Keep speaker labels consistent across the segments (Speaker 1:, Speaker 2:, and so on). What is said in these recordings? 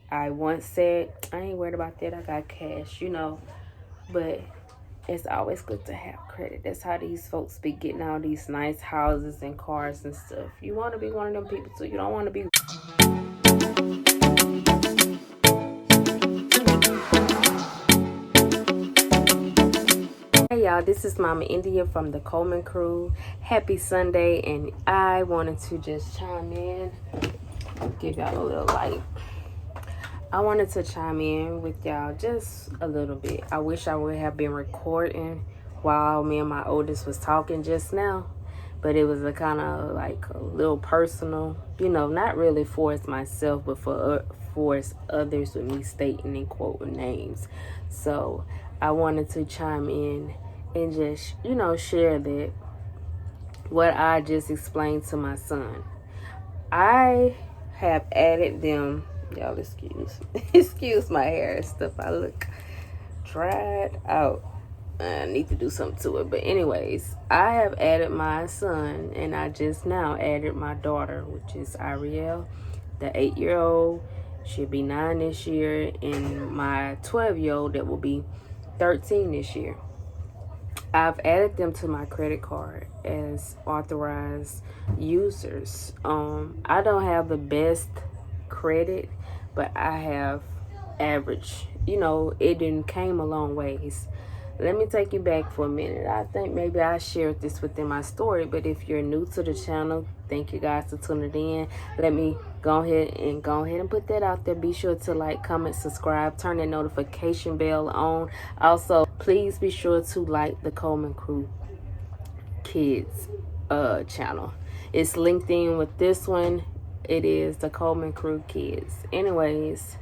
Speaker 1: I once said, I ain't worried about that. I got cash, you know. But it's always good to have credit. That's how these folks be getting all these nice houses and cars and stuff. You want to be one of them people too. You don't want to be. Hey y'all, this is Mama India from the Coleman Crew. Happy Sunday, and I wanted to just chime in, give y'all a little light. I wanted to chime in with y'all just a little bit. I wish I would have been recording while me and my oldest was talking just now, but it was a kind of like a little personal, you know, not really for myself, but for others with me stating and quoting names. So I wanted to chime in and just, you know, share that what I just explained to my son. I have added them. Y'all excuse my hair and stuff. I look dried out. I need to do something to it. But anyways, I have added my son, and I just now added my daughter, which is Ariel, the 8-year-old. She'll be 9 this year, and my 12-year-old that will be 13 this year. I've added them to my credit card as authorized users. I don't have the best credit, but I have average. You know, it didn't came a long ways. Let me take you back for a minute. I think maybe I shared this within my story, but if you're new to the channel, thank you guys for tuning in. Let me go ahead and put that out there. Be sure to like, comment, subscribe, turn that notification bell on. Also, please be sure to like the Coleman Crew Kids channel. It's linked in with this one. It is the Coleman Crew Kids. Anyways,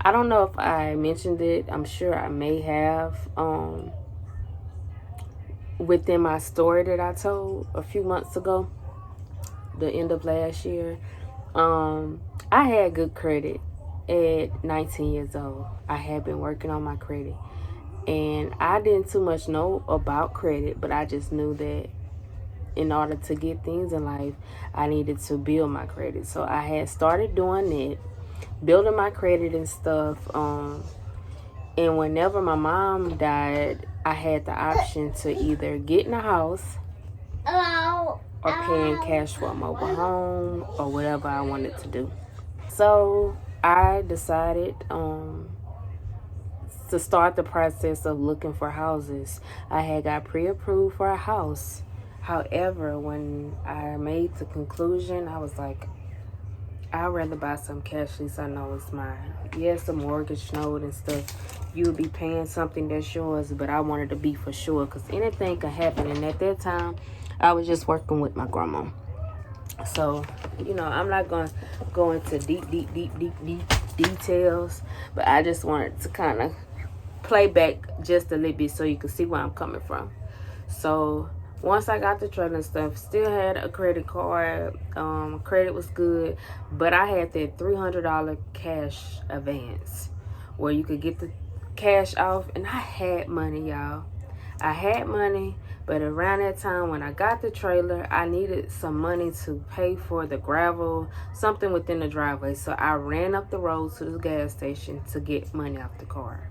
Speaker 1: I don't know if I mentioned it. I'm sure I may have within my story that I told a few months ago, the end of last year. I had good credit at 19 years old. I had been working on my credit, and I didn't too much know about credit, but I just knew that in order to get things in life, I needed to build my credit. So I had started doing it, building my credit and stuff. And whenever my mom died, I had the option to either get in a house or paying cash for a mobile home or whatever I wanted to do. So I decided to start the process of looking for houses. I had got pre-approved for a house. However, when I made the conclusion, I was like, I'd rather buy some cash, at least I know it's mine. Yes, a mortgage note and stuff, you would be paying something that's yours, but I wanted to be for sure, because anything could happen. And at that time, I was just working with my grandma. So, you know, I'm not going to go into deep details, but I just wanted to kind of play back just a little bit so you can see where I'm coming from. So once I got the trailer and stuff, still had a credit card. Credit was good, but I had that $300 cash advance where you could get the cash off, and I had money, y'all. I had money, but around that time when I got the trailer, I needed some money to pay for the gravel, something within the driveway. So I ran up the road to the gas station to get money off the car.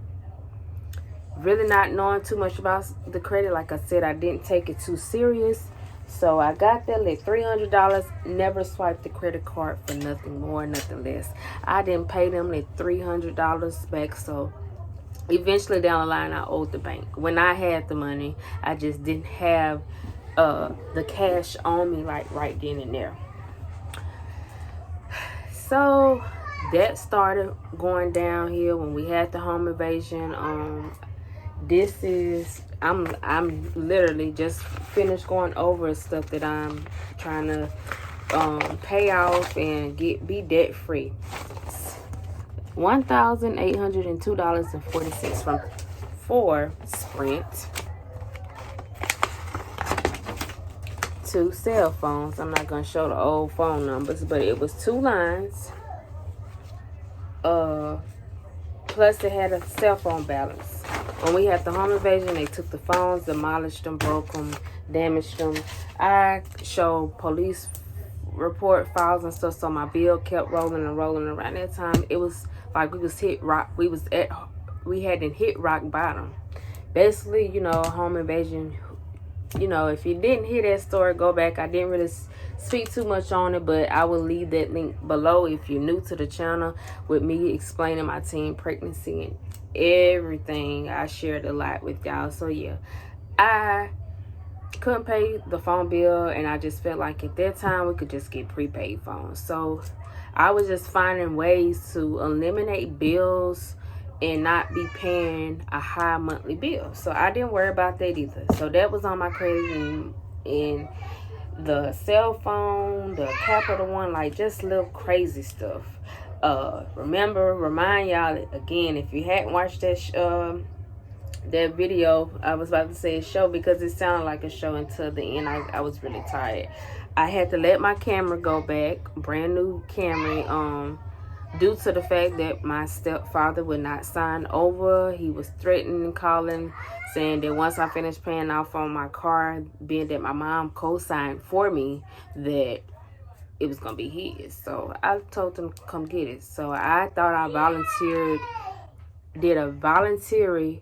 Speaker 1: Really not knowing too much about the credit. Like I said, I didn't take it too serious. So I got that like $300, never swiped the credit card for nothing more, nothing less. I didn't pay them like $300 back. So eventually down the line, I owed the bank. When I had the money, I just didn't have the cash on me like right then and there. So that started going downhill when we had the home invasion. I'm literally just finished going over stuff that I'm trying to pay off and be debt free. $1,802.46 from 4 Sprint to cell phones. I'm not gonna show the old phone numbers, but it was 2 lines. Plus it had a cell phone balance. When we had the home invasion, they took the phones, demolished them, broke them, damaged them. I showed police report files and stuff, so my bill kept rolling and rolling. Around that time, it was like we hadn't hit rock bottom. Basically, you know, home invasion. You know, if you didn't hear that story, go back. I didn't really speak too much on it, but I will leave that link below if you're new to the channel, with me explaining my teen pregnancy and everything. I shared a lot with y'all. So yeah, I couldn't pay the phone bill, and I just felt like at that time we could just get prepaid phones. So I was just finding ways to eliminate bills and not be paying a high monthly bill. So I didn't worry about that either. So that was on my credit, and the cell phone, the Capital One, like just little crazy stuff. Remind y'all again, if you hadn't watched that video, I was about to say a show because it sounded like a show until the end. I was really tired. I had to let my camera go back, brand new Camry, due to the fact that my stepfather would not sign over. He was threatening, calling, saying that once I finished paying off on my car, being that my mom co-signed for me, that it was gonna be his. So I told him to come get it. So I thought I did a volunteer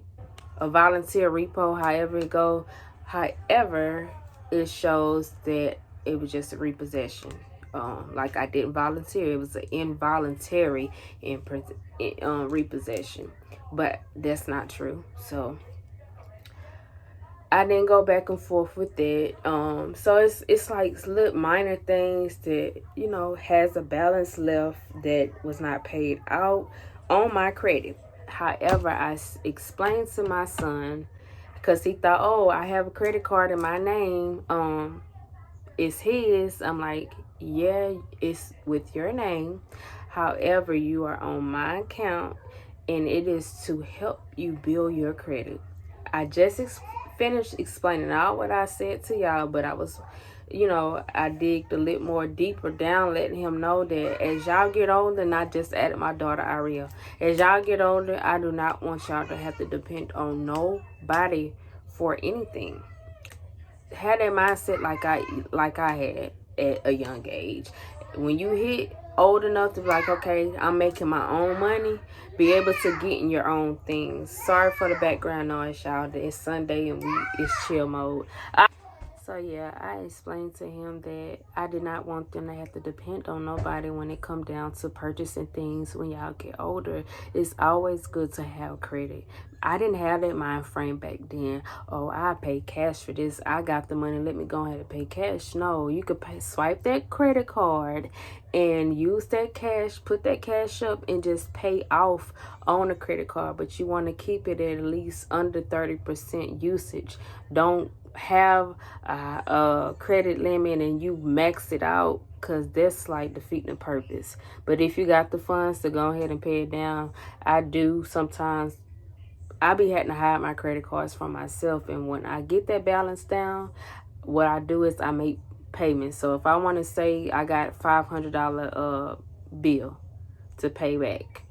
Speaker 1: repo, however it go. However, it shows that it was just a repossession. Like I didn't volunteer. It was an involuntary repossession. But that's not true. So I didn't go back and forth with that. So it's like little minor things that, you know, has a balance left that was not paid out on my credit. However, I explained to my son, because he thought, oh, I have a credit card in my name. It's his. I'm like, yeah, it's with your name. However, you are on my account, and it is to help you build your credit. I just finished explaining all what I said to y'all, but I was, you know, I digged a little more deeper down, letting him know that as y'all get older, and I just added my daughter Ariel, as y'all get older, I do not want y'all to have to depend on nobody for anything. Had that mindset like I had at a young age. When you hit old enough to be like, okay, I'm making my own money, be able to get in your own things. Sorry for the background noise, y'all. It's Sunday and it's chill mode. So yeah, I explained to him that I did not want them to have to depend on nobody when it come down to purchasing things when y'all get older. It's always good to have credit. I didn't have that mind frame back then. Oh, I pay cash for this. I got the money. Let me go ahead and pay cash. No, you could swipe that credit card and use that cash, put that cash up and just pay off on a credit card. But you want to keep it at least under 30% usage. Don't have a credit limit and you max it out, because that's like defeating the purpose. But if you got the funds to go ahead and pay it down, I do sometimes. I be having to hide my credit cards from myself, and when I get that balance down, what I do is I make payments. So if I want to say I got $500 bill to pay back,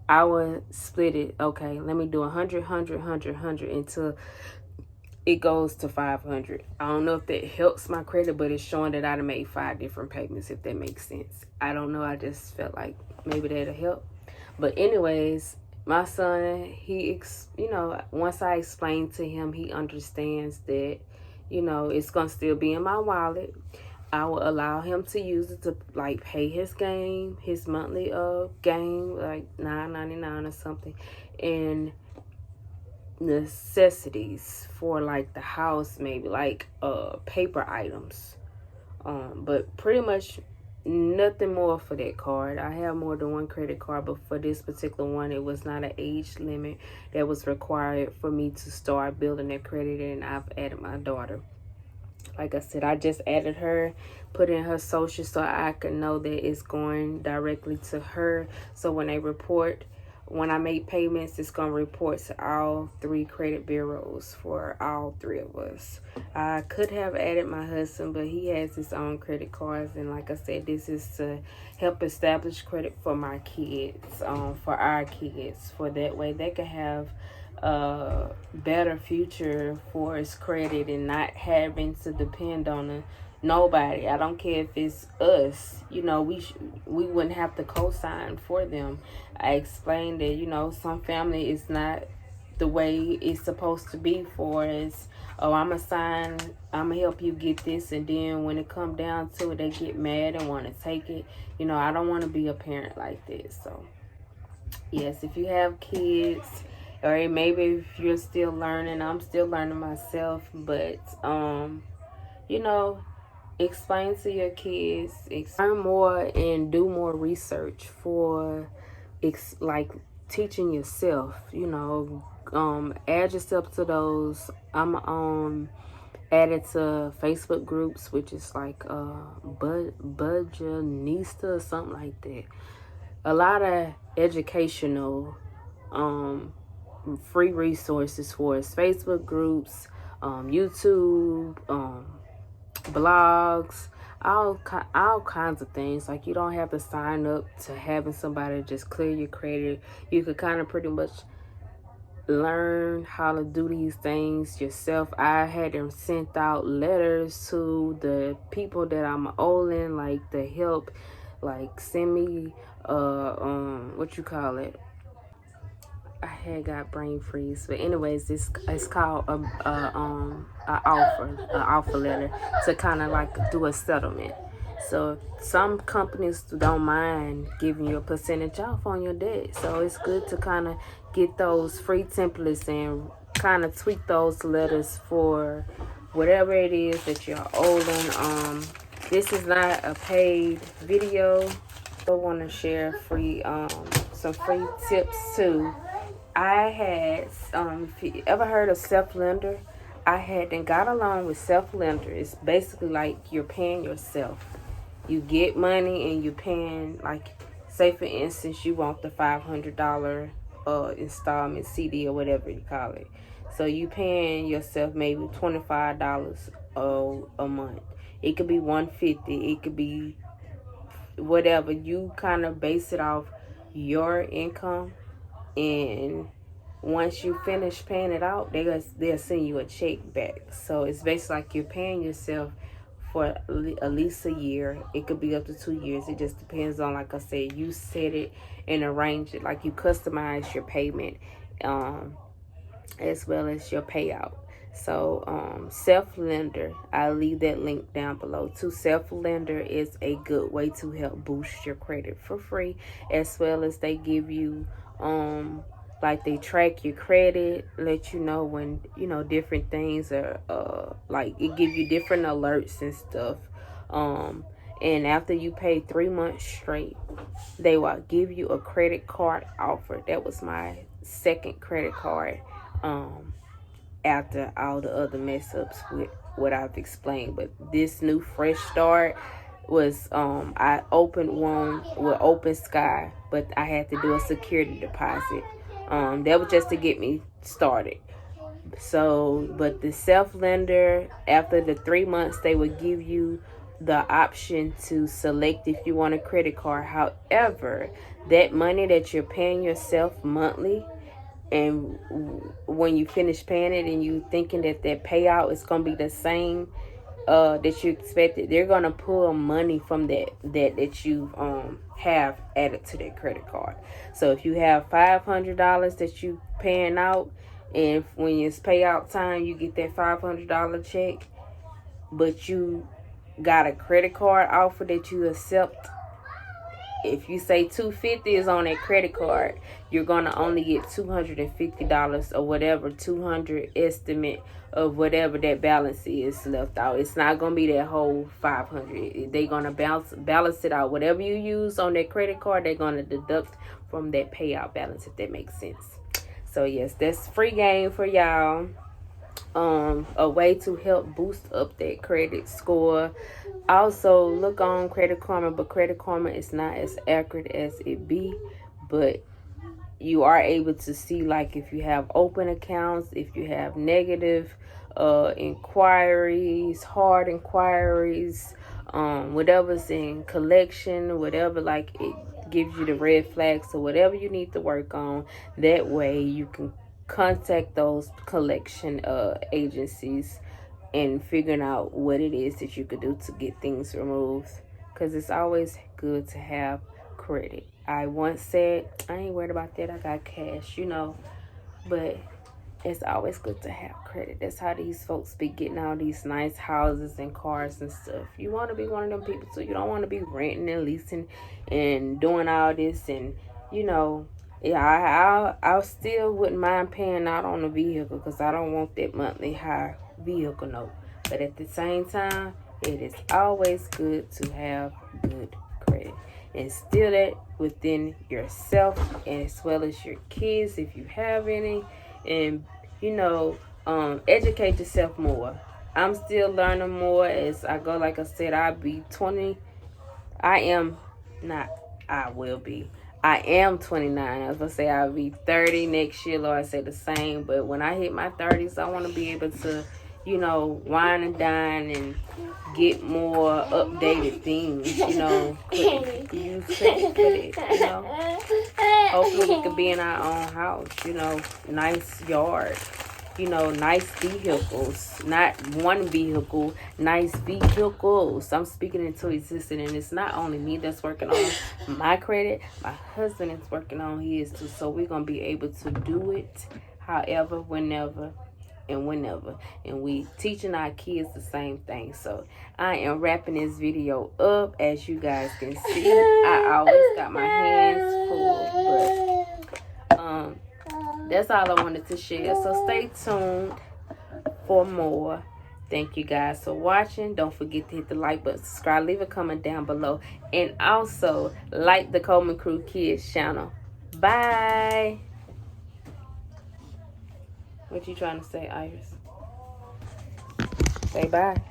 Speaker 1: I would split it. Okay, let me do 100 until it goes to 500. I don't know if that helps my credit, but it's showing that I made 5 different payments, if that makes sense. I don't know. I just felt like maybe that'll help. But anyways, my son, you know, once I explained to him, he understands that, you know, it's going to still be in my wallet. I will allow him to use it to like pay his game, his monthly game, like $9.99 or something, and necessities for like the house, maybe like paper items, but pretty much nothing more for that card. I have more than one credit card, but for this particular one, it was not an age limit that was required for me to start building that credit, and I've added my daughter. Like I said, I just added her, put in her social so I can know that it's going directly to her. So when they report, when I make payments, it's going to report to all 3 credit bureaus for all 3 of us. I could have added my husband, but he has his own credit cards. And like I said, this is to help establish credit for my kids, for our kids. For that way they can have a better future for his credit and not having to depend on nobody. I don't care if it's us. You know, we wouldn't have to co-sign for them. I explained that, you know, some family is not the way it's supposed to be for us. Oh, I'm gonna help you get this, and then when it come down to it, they get mad and want to take it. You know, I don't want to be a parent like this. So yes, if you have kids, or maybe if you're still learning, I'm still learning myself, but you know, explain to your kids, learn more and do more research for like teaching yourself, you know. Add yourself to those. I'm added to Facebook groups, which is like Budgetnista or something like that. A lot of educational free resources for us. Facebook groups, YouTube, blogs, all kinds of things. Like, you don't have to sign up to having somebody just clear your credit. You could kind of pretty much learn how to do these things yourself. I had them sent out letters to the people that I'm owing, like the help, like send me what you call it. I had got brain freeze, but anyways, it's called an offer letter to kind of like do a settlement. So some companies don't mind giving you a percentage off on your debt. So it's good to kind of get those free templates and kind of tweak those letters for whatever it is that you're owing. This is not a paid video. I want to share some free tips too. I had, if you ever heard of self-lender, I had then got along with self-lender. It's basically like you're paying yourself. You get money and you're paying, like, say for instance, you want the $500 installment CD or whatever you call it. So you paying yourself maybe $25 a month. It could be $150. It could be whatever. You kind of base it off your income, and once you finish paying it out, they'll send you a check back. So it's basically like you're paying yourself for at least a year. It could be up to 2 years. It just depends on, like I said, you set it and arrange it. Like, you customize your payment as well as your payout. So self-lender, I'll leave that link down below too. Self-lender is a good way to help boost your credit for free, as well as they give you like, they track your credit, let you know when, you know, different things are like, it gives you different alerts and stuff. And after you pay 3 months straight, they will give you a credit card offer. That was my second credit card after all the other mess ups with what I've explained. But this new fresh start was I opened one with OpenSkyy, but I had to do a security deposit. That was just to get me started. So, but the self-lender, after the 3 months, they would give you the option to select if you want a credit card. However, that money that you're paying yourself monthly, and when you finish paying it and you thinking that payout is going to be the same that you expected, they're going to pull money from that you have added to that credit card. So if you have $500 that you paying out, and when it's payout time, you get that $500 check, but you got a credit card offer that you accept. If you say $250 is on that credit card, you're gonna only get $250 or whatever, $200 estimate of whatever that balance is left out. It's not gonna be that whole $500. They're gonna balance it out. Whatever you use on that credit card, they're gonna deduct from that payout balance, if that makes sense. So yes, that's free game for y'all. A way to help boost up that credit score. Also, look on Credit Karma, but Credit Karma is not as accurate as it be, but you are able to see, like, if you have open accounts, if you have negative inquiries, hard inquiries, whatever's in collection, whatever, like, it gives you the red flags or whatever you need to work on. That way you can contact those collection agencies and figuring out what it is that you could do to get things removed, because it's always good to have credit. I once said, I ain't worried about that, I got cash, you know, but it's always good to have credit. That's how these folks be getting all these nice houses and cars and stuff. You want to be one of them people too. You don't want to be renting and leasing and doing all this. And you know, yeah, I still wouldn't mind paying out on the vehicle, because I don't want that monthly high vehicle note. But at the same time, it is always good to have good credit. Instill that within yourself, and as well as your kids if you have any. And you know, educate yourself more. I'm still learning more as I go. Like I said, I'll be 20. I am 29. I was going to say I'll be 30 next year, Lord, I say the same. But when I hit my 30s, I want to be able to, you know, wine and dine and get more updated things, you know, use credit for that, you know. Hopefully we could be in our own house, you know, nice yard, you know, nice vehicles, not one vehicle, nice vehicles. I'm speaking into existence, and it's not only me that's working on my credit, my husband is working on his too. So we're going to be able to do it however, whenever, and we teaching our kids the same thing. So I am wrapping this video up. As you guys can see, I always got my hands full, but that's all I wanted to share. So stay tuned for more. Thank you guys for watching. Don't forget to hit the like button, subscribe, leave a comment down below, and also like the Coleman Crew Kids channel. Bye. What you trying to say, Iris? Say bye.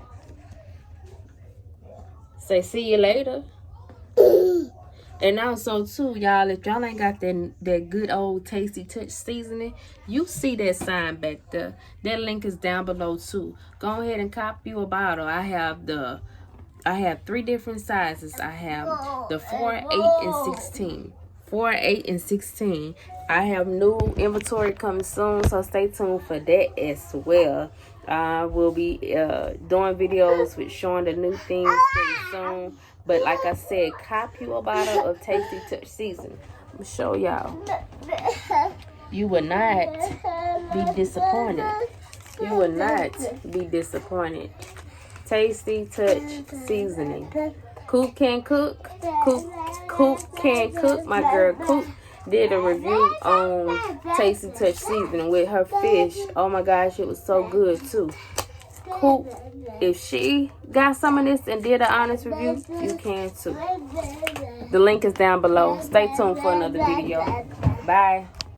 Speaker 1: Say see you later. And also too, y'all, if y'all ain't got that good old Tasty Touch seasoning, you see that sign back there. That link is down below too. Go ahead and copy you a bottle. I have 3 different sizes. I have the 4, 8, and 16. 4, 8, and 16. I have new inventory coming soon, so stay tuned for that as well. I will be doing videos with showing the new things pretty soon. But like I said, cop you a bottle of Tasty Touch seasoning. I'm gonna show y'all. You will not be disappointed. You will not be disappointed. Tasty Touch seasoning. Coop can cook. Coop can cook. My girl Coop did a review on Tasty Touch seasoning with her fish. Oh my gosh, it was so good too. Coop, if she got some of this and did an honest review, you can too. The link is down below. Stay tuned for another video. Bye.